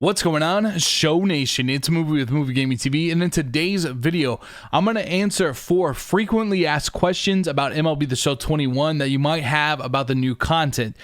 What's going on, Show Nation? It's a movie with Movie Gaming TV, and in today's video, I'm going to answer 4 frequently asked questions about MLB The Show 21 that you might have about the new content.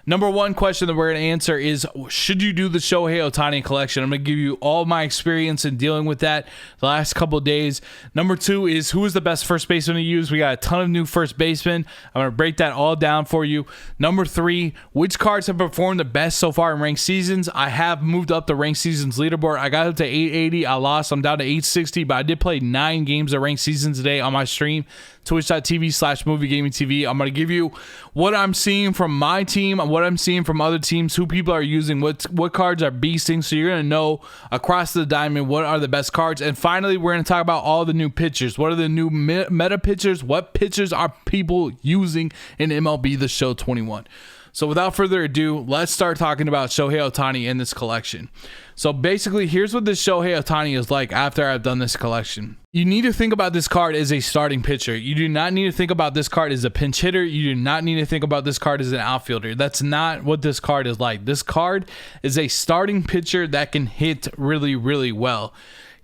Number 1 question that we're going to answer is, should you do the Shohei Ohtani collection? I'm going to give you all my experience in dealing with that the last couple of days. Number 2 is, who is the best first baseman to use? We got a ton of new first basemen. I'm going to break that all down for you. Number 3, which cards have performed the best so far in ranked seasons? I have moved up the ranked seasons leaderboard. I got up to 880. I lost. I'm down to 860, but I did play 9 games of ranked seasons today on my stream, twitch.tv/MovieGamingTV. I'm going to give you what I'm seeing from my team, what I'm seeing from other teams, who people are using, what cards are beasting, so you're going to know across the diamond what are the best cards. And finally, we're going to talk about all the new pitchers. What are the new meta pitchers? What pitchers are people using in MLB The Show 21? So without further ado, let's start talking about Shohei Ohtani in this collection. So basically, here's what this Shohei Ohtani is like after I've done this collection. You need to think about this card as a starting pitcher. You do not need to think about this card as a pinch hitter. You do not need to think about this card as an outfielder. That's not what this card is like. This card is a starting pitcher that can hit really, really well.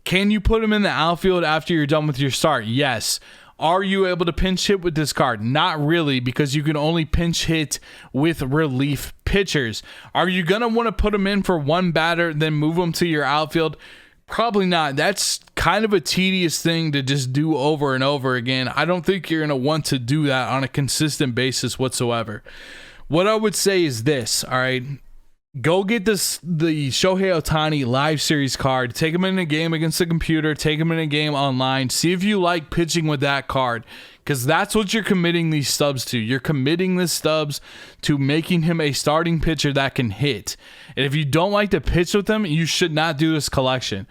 Can you put him in the outfield after you're done with your start? Yes. Are you able to pinch hit with this card? Not really, because you can only pinch hit with relief pitchers. Are you going to want to put him in for one batter, then move him to your outfield? Probably not. That's kind of a tedious thing to just do over and over again. I don't think you're going to want to do that on a consistent basis whatsoever. What I would say is this, all right? Go get the Shohei Ohtani live series card. Take him in a game against the computer. Take him in a game online. See if you like pitching with that card, because that's what you're committing these stubs to. You're committing the stubs to making him a starting pitcher that can hit. And if you don't like to pitch with him, you should not do this collection.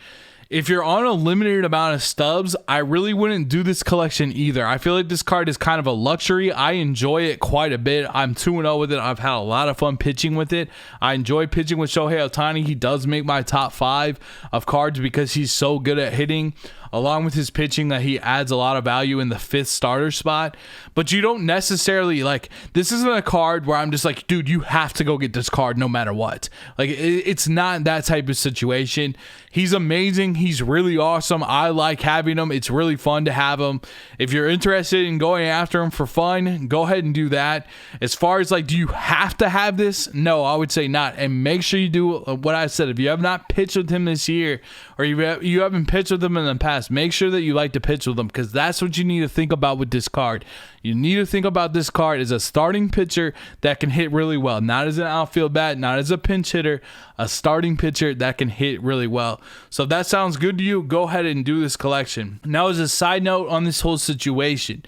If you're on a limited amount of stubs, I really wouldn't do this collection either. I feel like this card is kind of a luxury. I enjoy it quite a bit. I'm 2-0 with it. I've had a lot of fun pitching with it. I enjoy pitching with Shohei Ohtani. He does make my top 5 of cards because he's so good at hitting, along with his pitching, that he adds a lot of value in the 5th starter spot. But you don't necessarily, like, this isn't a card where I'm just like, dude, you have to go get this card no matter what. Like, it's not that type of situation. He's amazing. He's really awesome. I like having him. It's really fun to have him. If you're interested in going after him for fun, go ahead and do that. As far as, like, do you have to have this? No, I would say not. And make sure you do what I said. If you have not pitched with him this year, or you haven't pitched with him in the past, make sure that you like to pitch with him, because that's what you need to think about with this card. You need to think about this card as a starting pitcher that can hit really well, not as an outfield bat, not as a pinch hitter, a starting pitcher that can hit really well. So if that sounds good to you, go ahead and do this collection. Now, as a side note on this whole situation,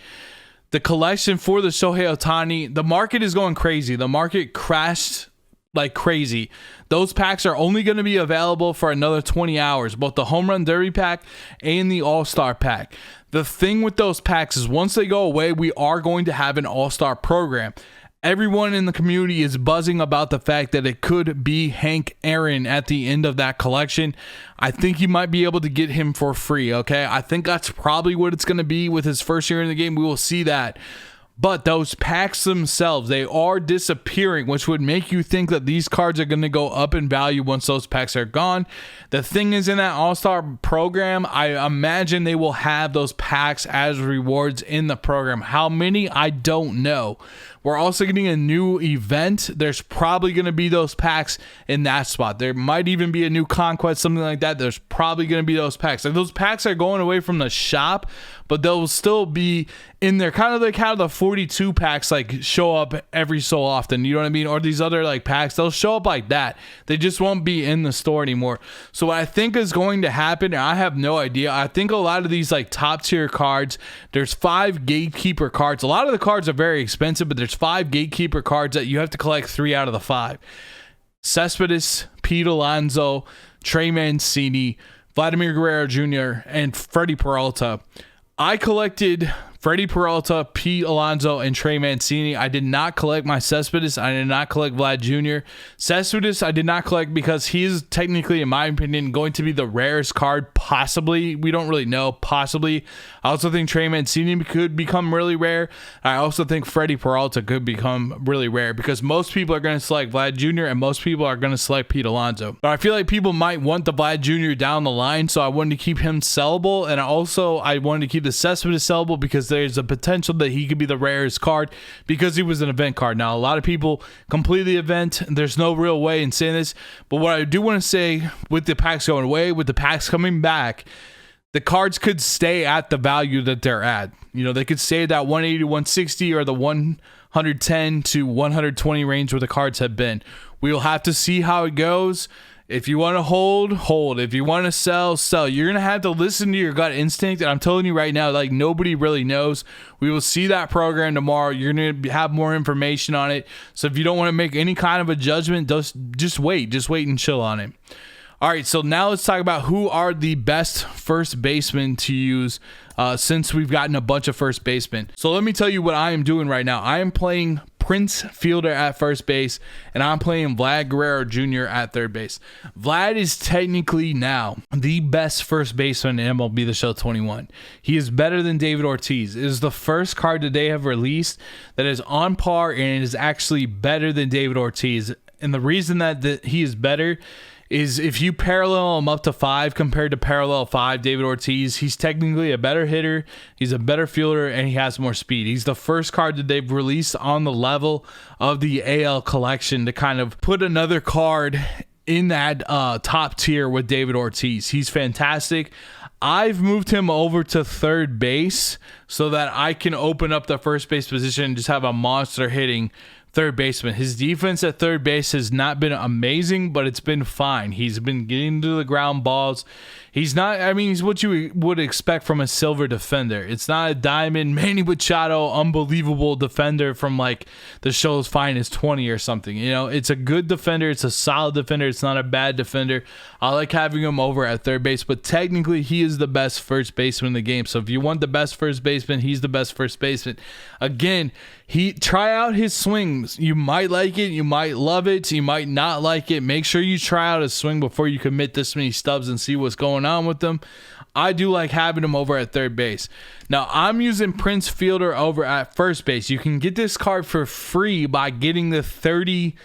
the collection for the Shohei Ohtani, the market is going crazy. The market crashed like crazy. Those packs are only going to be available for another 20 hours, both the Home Run Derby pack and the All-Star pack. The thing with those packs is once they go away, we are going to have an All-Star program. Everyone in the community is buzzing about the fact that it could be Hank Aaron at the end of that collection. I think you might be able to get him for free, okay? I think that's probably what it's going to be with his first year in the game. We will see that. But those packs themselves, they are disappearing, which would make you think that these cards are going to go up in value once those packs are gone. The thing is, in that All-Star program, I imagine they will have those packs as rewards in the program. How many? I don't know. We're also getting a new event. There's probably going to be those packs in that spot. There might even be a new conquest, something like that. There's probably going to be those packs. Like, those packs are going away from the shop, but they'll still be in there, kind of like how the 42 packs like show up every so often, you know what I mean? Or these other like packs, they'll show up like that. They just won't be in the store anymore. So what I think is going to happen, and I have no idea, I think a lot of these like top tier cards, there's 5 gatekeeper cards. A lot of the cards are very expensive, but there's 5 gatekeeper cards that you have to collect 3 out of the 5. Cespedes, Pete Alonso, Trey Mancini, Vladimir Guerrero Jr., and Freddie Peralta. I collected Freddie Peralta, Pete Alonso, and Trey Mancini. I did not collect my Cespedes. I did not collect Vlad Jr. Cespedes I did not collect because he is technically, in my opinion, going to be the rarest card possibly. We don't really know. Possibly. I also think Trey Mancini could become really rare. I also think Freddie Peralta could become really rare because most people are going to select Vlad Jr. and most people are going to select Pete Alonso. But I feel like people might want the Vlad Jr. down the line, so I wanted to keep him sellable. And also, I wanted to keep the Cespedes sellable because there's a potential that he could be the rarest card because he was an event card. Now, a lot of people complete the event. There's no real way in saying this. But what I do want to say, with the packs going away, with the packs coming back, the cards could stay at the value that they're at. You know, they could stay at that 180 to 160 or the 110 to 120 range where the cards have been. We will have to see how it goes. If you want to hold. If you want to sell, sell. You're going to have to listen to your gut instinct. And I'm telling you right now, like, nobody really knows. We will see that program tomorrow. You're going to have more information on it. So if you don't want to make any kind of a judgment, just wait. Just wait and chill on it. All right, so now let's talk about who are the best first basemen to use since we've gotten a bunch of first basemen. So let me tell you what I am doing right now. I am playing Prince Fielder at first base, and I'm playing Vlad Guerrero Jr. at third base. Vlad is technically now the best first baseman in MLB The Show 21. He is better than David Ortiz. It is the first card that they have released that is on par and is actually better than David Ortiz. And the reason that he is better is if you parallel him up to 5 compared to parallel 5 David Ortiz, he's technically a better hitter, he's a better fielder, and he has more speed. He's the first card that they've released on the level of the AL collection to kind of put another card in that top tier with David Ortiz. He's fantastic. I've moved him over to third base so that I can open up the first base position and just have a monster hitting third baseman. His defense at third base has not been amazing, but it's been fine. He's been getting to the ground balls. He's not, I mean, he's what you would expect from a silver defender. It's not a diamond Manny Machado unbelievable defender from like the show's finest 20 or something. You know, it's a good defender. It's a solid defender. It's not a bad defender. I like having him over at third base, but technically he is the best first baseman in the game. So if you want the best first baseman, he's the best first baseman. Again, try out his swings. You might like it, you might love it, you might not like it. Make sure you try out his swing before you commit this many stubs and see what's going on with them. I do like having him over at third base. Now, I'm using Prince Fielder over at first base. You can get this card for free by getting the 30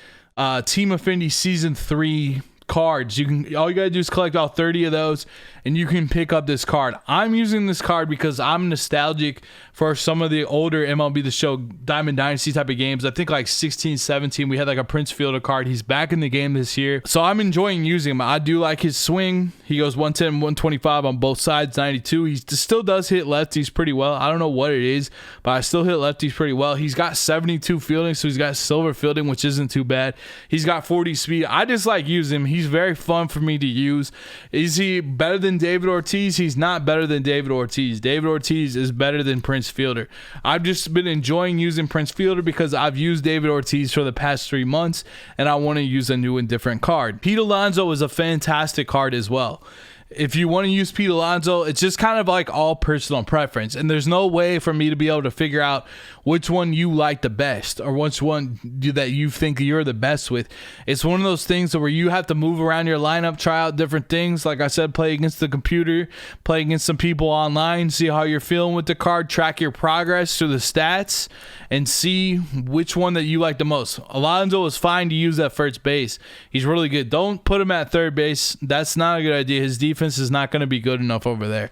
Team Affinity Season 3 cards. All you gotta do is collect all 30 of those and you can pick up this card. I'm using this card because I'm nostalgic for some of the older MLB The Show Diamond Dynasty type of games. I think like 16, 17, we had like a Prince Fielder card. He's back in the game this year. So I'm enjoying using him. I do like his swing. He goes 110, 125 on both sides, 92. He still does hit lefties pretty well. I don't know what it is, but I still hit lefties pretty well. He's got 72 fielding, so he's got silver fielding, which isn't too bad. He's got 40 speed. I just like using him. He's very fun for me to use. Is he better than David Ortiz? He's not better than David Ortiz. David Ortiz is better than Prince Fielder. I've just been enjoying using Prince Fielder because I've used David Ortiz for the past 3 months and I want to use a new and different card. Pete Alonso is a fantastic card as well. If you want to use Pete Alonso, it's just kind of like all personal preference. And there's no way for me to be able to figure out which one you like the best or which one that you think you're the best with. It's one of those things where you have to move around your lineup, try out different things. Like I said, play against the computer, play against some people online, see how you're feeling with the card, track your progress through the stats, and see which one that you like the most. Alonso is fine to use at first base. He's really good. Don't put him at third base. That's not a good idea. His defense is not going to be good enough over there.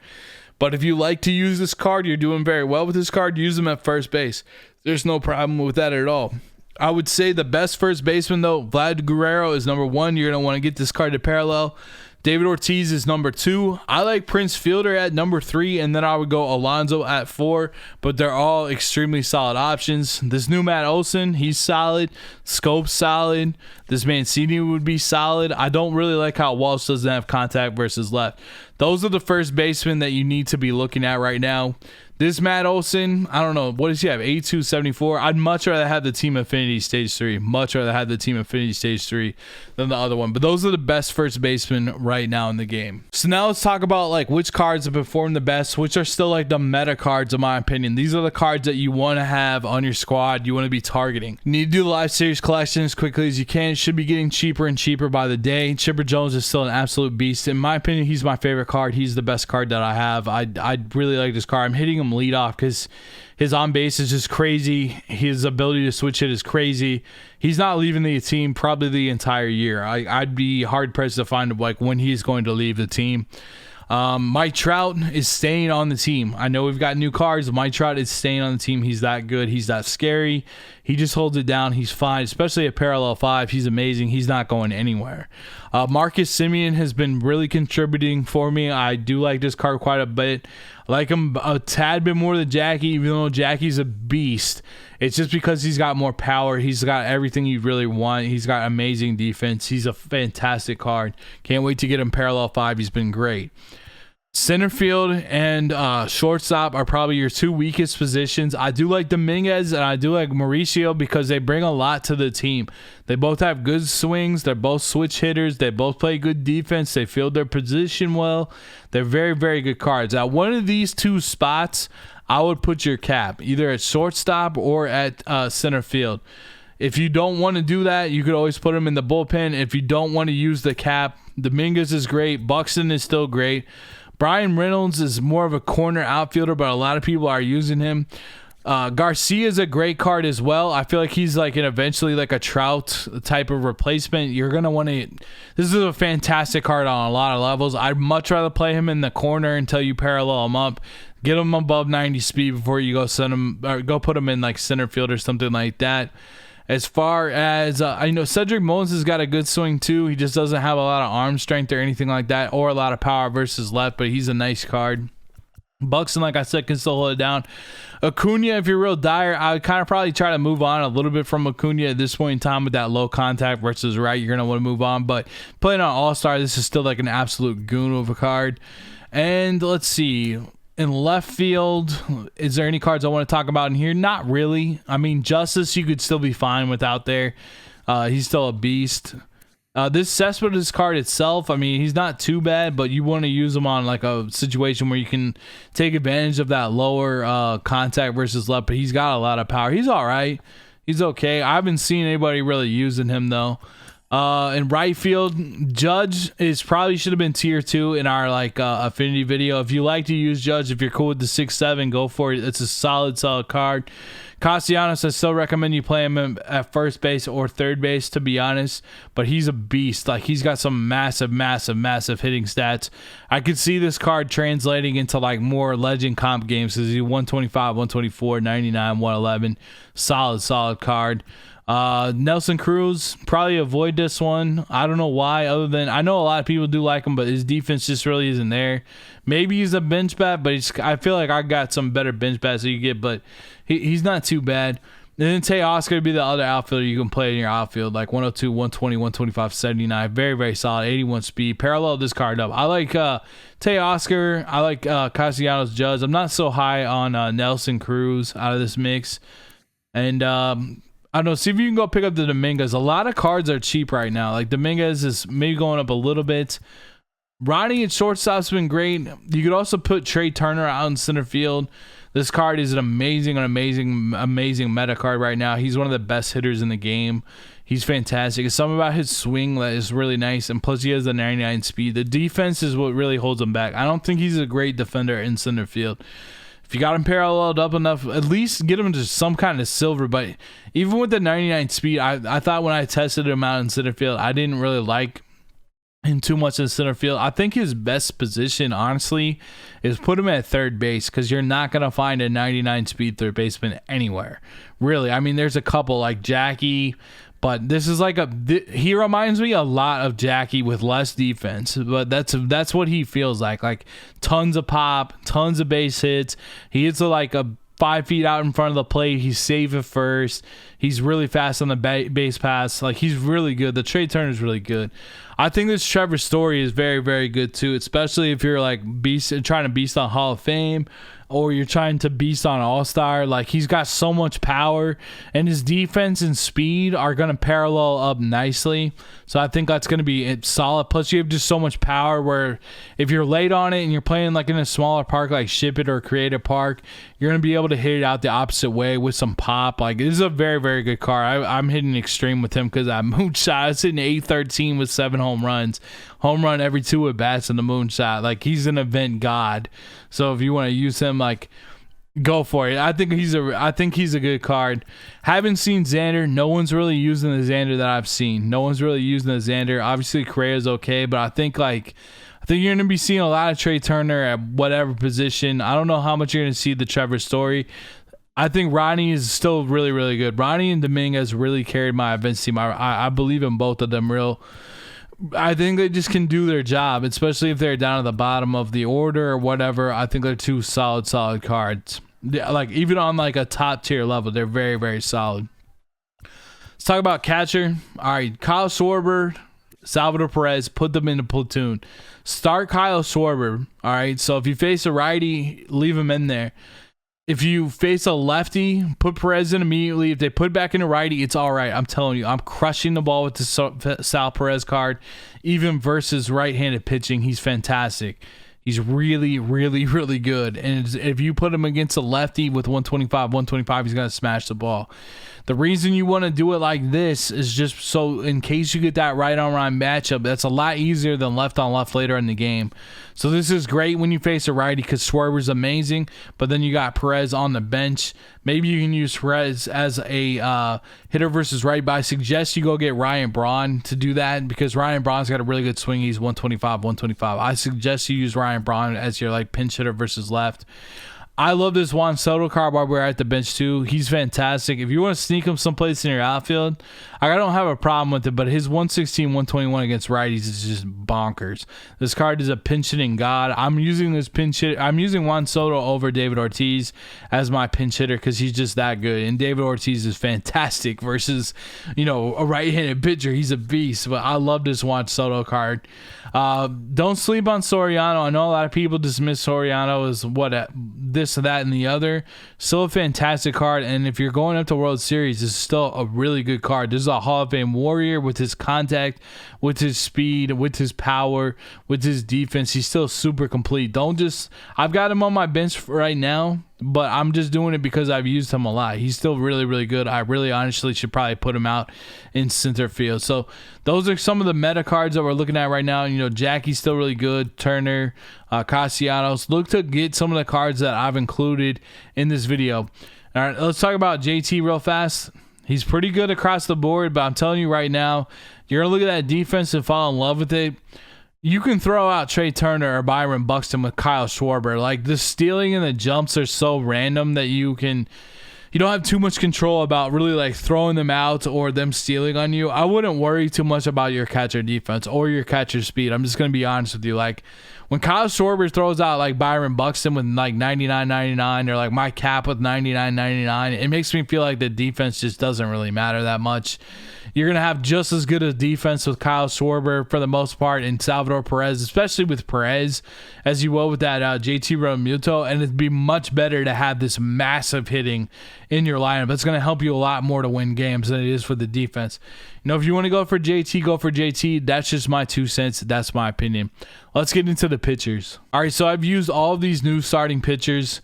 But if you like to use this card, you're doing very well with this card, use him at first base. There's no problem with that at all. I would say the best first baseman, though, Vlad Guerrero is number 1. You're going to want to get this card to parallel. David Ortiz is number 2. I like Prince Fielder at number 3, and then I would go Alonso at 4, but they're all extremely solid options. This new Matt Olson, he's solid. Scope's solid. This Mancini would be solid. I don't really like how Walsh doesn't have contact versus left. Those are the first basemen that you need to be looking at right now. This Matt Olson, I don't know. What does he have? 82, 74. I'd much rather have the Team Affinity Stage 3. Much rather have the Team Affinity Stage 3 than the other one. But those are the best first basemen right now in the game. So now let's talk about like which cards have performed the best, which are still like the meta cards in my opinion. These are the cards that you want to have on your squad. You want to be targeting. You need to do the live series collection as quickly as you can. It should be getting cheaper and cheaper by the day. Chipper Jones is still an absolute beast. In my opinion, he's my favorite card. He's the best card that I have. I really like this card. I'm hitting him lead off because his on base is just crazy. His ability to switch hit is crazy. He's not leaving the team probably the entire year. I'd be hard pressed to find like when he's going to leave the team. Mike Trout is staying on the team. I know we've got new cards. Mike Trout is staying on the team. He's that good. He's that scary. He just holds it down. He's fine, especially at parallel 5. He's amazing. He's not going anywhere. Marcus Semien has been really contributing for me. I do like this card quite a bit. I like him a tad bit more than Jackie, even though Jackie's a beast. It's just because he's got more power. He's got everything you really want. He's got amazing defense. He's a fantastic card. Can't wait to get him parallel 5. He's been great. Center field and shortstop are probably your two weakest positions. I do like Dominguez and I do like Mauricio because they bring a lot to the team. They both have good swings. They're both switch hitters. They both play good defense. They field their position well. They're very, very good cards. At one of these two spots, I would put your cap either at shortstop or at center field. If you don't want to do that, you could always put him in the bullpen. If you don't want to use the cap, Dominguez is great. Buxton is still great. Brian Reynolds is more of a corner outfielder, but a lot of people are using him. Garcia is a great card as well. I feel like he's like eventually like a Trout type of replacement. You're going to want to... This is a fantastic card on a lot of levels. I'd much rather play him in the corner until you parallel him up. Get him above 90 speed before you go send him or go put him in like center field or something like that. As far as I know, Cedric Mullins has got a good swing too. He just doesn't have a lot of arm strength or anything like that, or a lot of power versus left, but he's a nice card. Buxton, like I said, can still hold it down. Acuna, if you're real dire, I would kind of probably try to move on a little bit from Acuna at this point in time with that low contact versus right. You're going to want to move on, but playing on All-Star, this is still like an absolute goon of a card. And let's see. In left field, is there any cards I want to talk about in here? Not really. I mean, Justice, you could still be fine with out there. He's still a beast. This Cespedes card itself, I mean, he's not too bad, but you want to use him on like a situation where you can take advantage of that lower contact versus left, but he's got a lot of power. He's all right. He's okay. I haven't seen anybody really using him, though. In right field, Judge is probably should have been tier 2 in our like affinity video. If you like to use Judge, if you're cool with the 6-7, go for it. It's a solid card. Castellanos, I still recommend you play him at first base or third base, to be honest, but he's a beast. Like, he's got some massive hitting stats. I could see this card translating into like more legend comp games because he's 125, 124, 99, 111. Solid card. Nelson Cruz, probably avoid this one. I don't know why, other than I know a lot of people do like him, but his defense just really isn't there. Maybe he's a bench bat, but I feel like I got some better bench bats that you get, but he's not too bad. And then Teoscar would be the other outfielder you can play in your outfield, like 102, 120, 125, 79. Very, very solid. 81 speed. Parallel this card up. I like Teoscar. I like Castellanos Judge. I'm not so high on Nelson Cruz out of this mix. And I don't know. See if you can go pick up the Dominguez. A lot of cards are cheap right now. Like Dominguez is maybe going up a little bit. Ronnie at shortstop's been great. You could also put Trey Turner out in center field. This card is an amazing meta card right now. He's one of the best hitters in the game. He's fantastic. It's something about his swing that is really nice, and plus he has the 99 speed. The defense is what really holds him back. I don't think he's a great defender in center field. If you got him paralleled up enough, at least get him to some kind of silver. But even with the 99 speed, I thought when I tested him out in center field, I didn't really like him too much in center field. I think his best position, honestly, is put him at third base because you're not going to find a 99 speed third baseman anywhere. Really. I mean, there's a couple like Jackie, but this is like he reminds me a lot of Jackie with less defense, but that's what he feels like tons of pop, tons of base hits. He hits like a 5 feet out in front of the plate. He's safe at first. He's really fast on the base pass. Like, he's really good. The Trey Turner is really good. I think this Trevor Story is very, very good too, especially if you're like trying to beast on Hall of Fame, or you're trying to beast on all-star, like he's got so much power, and his defense and speed are going to parallel up nicely. So I think that's going to be solid. Plus you have just so much power where if you're late on it and you're playing like in a smaller park like Ship It or Creative Park, you're going to be able to hit it out the opposite way with some pop. Like, this is a very, very good card. I'm hitting extreme with him because I moonshot. I was hitting 813 with 7 home runs. Home run every 2 at bats in the moonshot. Like, he's an event god. So if you want to use him, like, go for it. I think he's a good card. Haven't seen Xander. No one's really using the Xander that I've seen. No one's really using the Xander. Obviously, Correa's okay, but I think you're going to be seeing a lot of Trey Turner at whatever position. I don't know how much you're going to see the Trevor Story. I think Ronnie is still really, really good. Ronnie and Dominguez really carried my events team. I believe in both of them real. I think they just can do their job, especially if they're down at the bottom of the order or whatever. I think they're 2 solid cards. Like, even on like a top tier level, they're very, very solid. Let's talk about catcher. All right, Kyle Schwarber, Salvador Perez, put them in a platoon. Start Kyle Schwarber. All right, so if you face a righty, leave him in there. If you face a lefty, put Perez in immediately. If they put back in a righty, it's all right. I'm telling you, I'm crushing the ball with the Sal Perez card. Even versus right-handed pitching, he's fantastic. He's really, really, really good. And if you put him against a lefty with 125, he's going to smash the ball. The reason you want to do it like this is just so in case you get that right-on-right matchup, that's a lot easier than left-on-left later in the game. So this is great when you face a righty because Schwarber's amazing, but then you got Perez on the bench. Maybe you can use Perez as a hitter versus right, but I suggest you go get Ryan Braun to do that because Ryan Braun's got a really good swing. He's 125. I suggest you use Ryan Braun as your like pinch hitter versus left. I love this Juan Soto card while we're at the bench too. He's fantastic. If you want to sneak him someplace in your outfield, I don't have a problem with it, but his 116, 121 against righties is just bonkers. This card is a pinch hitting god. I'm using this pinch hitter. I'm using Juan Soto over David Ortiz as my pinch hitter because he's just that good. And David Ortiz is fantastic versus, a right-handed pitcher. He's a beast. But I love this Juan Soto card. Don't sleep on Soriano. I know a lot of people dismiss Soriano as this or that and the other. Still a fantastic card, and if you're going up to World Series, this is still a really good card. This is a Hall of Fame warrior with his contact, with his speed, with his power, with his defense. He's still super complete. I've got him on my bench right now, but I'm just doing it because I've used him a lot. He's still really, really good. I really honestly should probably put him out in center field. So those are some of the meta cards that we're looking at right now. Jackie's still really good. Turner, Castellanos. Look to get some of the cards that I've included in this video. All right, let's talk about JT real fast. He's pretty good across the board, but I'm telling you right now, you're going to look at that defense and fall in love with it. You can throw out Trey Turner or Byron Buxton with Kyle Schwarber. Like, the stealing and the jumps are so random that you don't have too much control about really like throwing them out or them stealing on you. I wouldn't worry too much about your catcher defense or your catcher speed. I'm just going to be honest with you. Like, when Kyle Schwarber throws out like Byron Buxton with like 99.99 or like Mike Cap with 99.99, it makes me feel like the defense just doesn't really matter that much. You're going to have just as good a defense with Kyle Schwarber for the most part and Salvador Perez, especially with Perez, as you will with that JT Realmuto. And it'd be much better to have this massive hitting in your lineup. It's going to help you a lot more to win games than it is for the defense. If you want to go for JT, go for JT. That's just my 2 cents. That's my opinion. Let's get into the pitchers. All right, so I've used all of these new starting pitchers.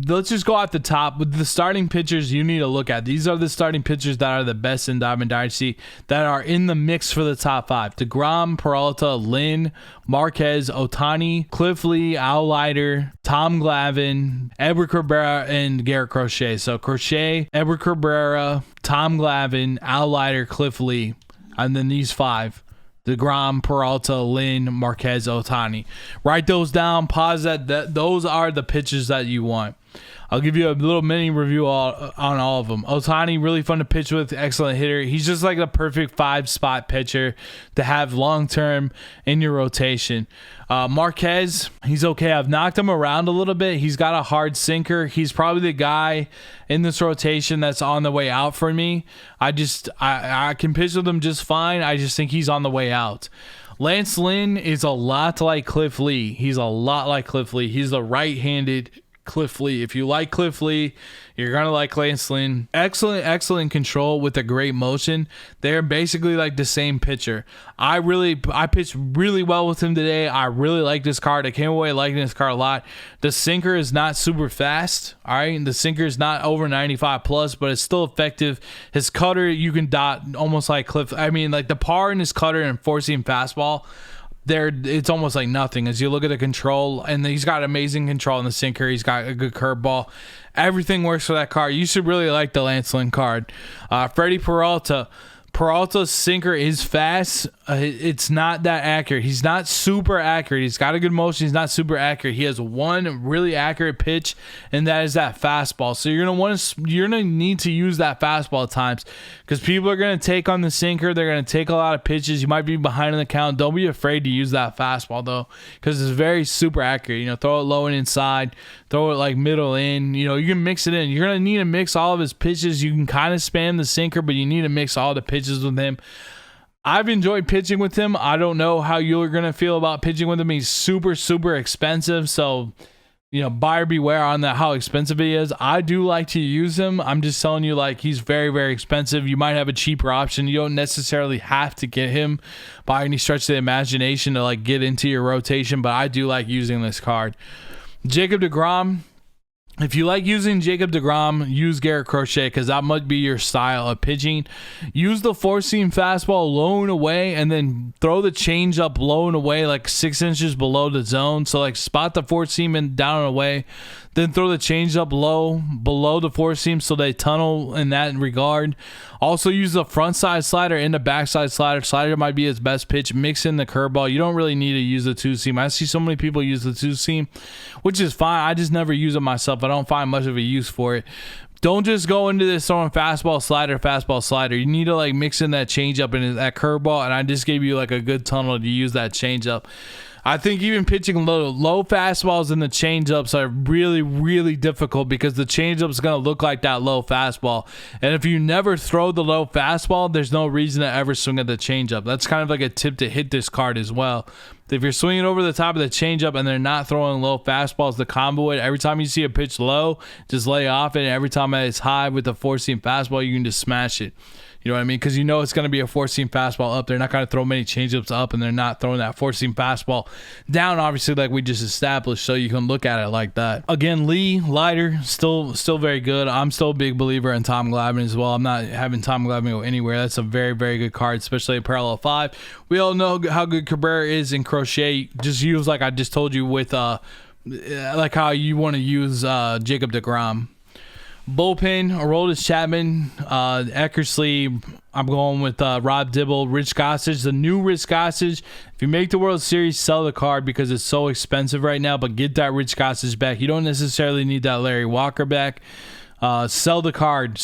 Let's just go at the top with the starting pitchers you need to look at. These are the starting pitchers that are the best in Diamond Dynasty that are in the mix for the top 5. DeGrom, Peralta, Lynn, Marquez, Ohtani, Cliff Lee, Al Leiter, Tom Glavine, Edward Cabrera, and Garrett Crochet. So Crochet, Edward Cabrera, Tom Glavine, Al Leiter, Cliff Lee, and then these 5. DeGrom, Peralta, Lynn, Marquez, Ohtani. Write those down. Pause that. Those are the pitches that you want. I'll give you a little mini review on all of them. Ohtani, really fun to pitch with. Excellent hitter. He's just like the perfect 5-spot pitcher to have long-term in your rotation. Marquez, he's okay. I've knocked him around a little bit. He's got a hard sinker. He's probably the guy in this rotation that's on the way out for me. I can pitch with him just fine. I just think he's on the way out. Lance Lynn is a lot like Cliff Lee. He's a lot like Cliff Lee. He's a right-handed Cliff Lee. If you like Cliff Lee, you're gonna like Lance Lynn. Excellent control with a great motion. They're basically like the same pitcher. I pitched really well with him today. I really like this card. I came away liking this card a lot. The sinker is not super fast. All right, the sinker is not over 95 plus, but it's still effective. His cutter, you can dot almost like Cliff. I mean, like the par in his cutter and four-seam fastball, it's almost like nothing as you look at the control, and he's got amazing control in the sinker. He's got a good curveball. Everything works for that card. You should really like the Lance Lynn card. Freddie Peralta. Peralta's sinker is fast. It's not that accurate. He's not super accurate. He's got a good motion. He's not super accurate. He has one really accurate pitch, and that is that fastball. So you're gonna need to use that fastball at times because people are gonna take on the sinker. They're gonna take a lot of pitches. You might be behind in the count. Don't be afraid to use that fastball though, because it's very super accurate. You know, throw it low and inside. Throw it like middle in. You know, you can mix it in. You're gonna need to mix all of his pitches. You can kind of spam the sinker, but you need to mix all the pitches with him. I've enjoyed pitching with him. I don't know how you're gonna feel about pitching with him. He's super expensive, so you know, buyer beware on that, how expensive he is. I do like to use him. I'm just telling you, like, he's very expensive. You might have a cheaper option. You don't necessarily have to get him by any stretch of the imagination to like get into your rotation, but I do like using this card. Jacob deGrom. If you like using Jacob deGrom, use Garrett Crochet because that might be your style of pitching. Use the four-seam fastball low and away, and then throw the changeup low and away, like 6 inches below the zone. So like spot the four-seam and down and away, then throw the changeup low below the four-seam so they tunnel in that regard. Also use the front side slider and the back side slider. Slider might be his best pitch. Mix in the curveball. You don't really need to use the two-seam. I see so many people use the two-seam, which is fine. I just never use it myself. I don't find much of a use for it. Don't just go into this throwing fastball, slider. You need to like mix in that changeup and that curveball, and I just gave you like a good tunnel to use that changeup. I think even pitching low fastballs and the changeups are really difficult because the changeup is going to look like that low fastball. And if you never throw the low fastball, there's no reason to ever swing at the changeup. That's kind of like a tip to hit this card as well. If you're swinging over the top of the changeup and they're not throwing low fastballs, the combo it, every time you see a pitch low, just lay off it. And every time it's high with the four-seam fastball, you can just smash it. You know what I mean? Because you know it's going to be a four-seam fastball up. They're not going to throw many changeups up, and they're not throwing that four-seam fastball down, obviously, like we just established, so you can look at it like that. Again, Lee, Leiter, still very good. I'm still a big believer in Tom Glavine as well. I'm not having Tom Glavine go anywhere. That's a very good card, especially at parallel 5. We all know how good Cabrera is in Crochet. Just use, like I just told you, with like how you want to use Jacob deGrom. Bullpen, Aroldis Chapman, Eckersley. I'm going with Rob Dibble, Rich Gossage, the new Rich Gossage. If you make the World Series, sell the card because it's so expensive right now, but get that Rich Gossage back. You don't necessarily need that Larry Walker back. Sell the card.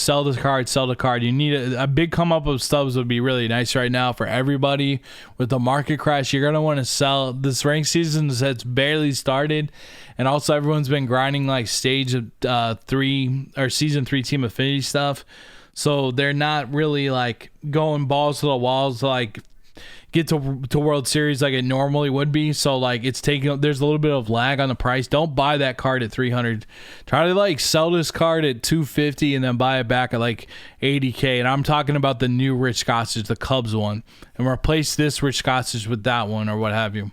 You need a big come up of stubs would be really nice right now for everybody. With the market crash, you're going to want to sell. This rank season has barely started, and also everyone's been grinding like stage 3 or season 3 team affinity stuff, so they're not really like going balls to the walls to like get to World Series like it normally would be. So like there's a little bit of lag on the price. Don't buy that card at $300. Try to like sell this card at $250 and then buy it back at like $80K. And I'm talking about the new Rich Gossage, the Cubs one, and replace this Rich Gossage with that one or what have you.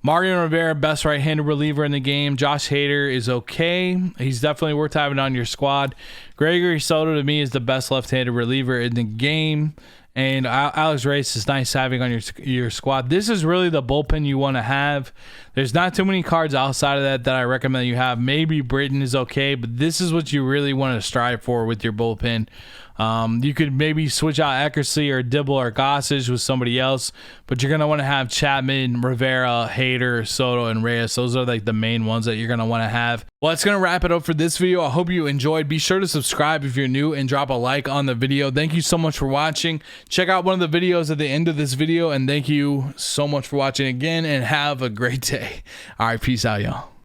Mariano Rivera, best right-handed reliever in the game. Josh Hader is okay. He's definitely worth having on your squad. Gregory Soto, to me, is the best left-handed reliever in the game. And Alex Reyes is nice having on your squad. This is really the bullpen you want to have. There's not too many cards outside of that I recommend you have. Maybe Britton is okay, but this is what you really want to strive for with your bullpen. You could maybe switch out Eckersley or Dibble or Gossage with somebody else, but you're going to want to have Chapman, Rivera, Hader, Soto, and Reyes. Those are like the main ones that you're going to want to have. Well, that's going to wrap it up for this video. I hope you enjoyed. Be sure to subscribe if you're new and drop a like on the video. Thank you so much for watching. Check out one of the videos at the end of this video, and thank you so much for watching again, and have a great day. All right, peace out, y'all.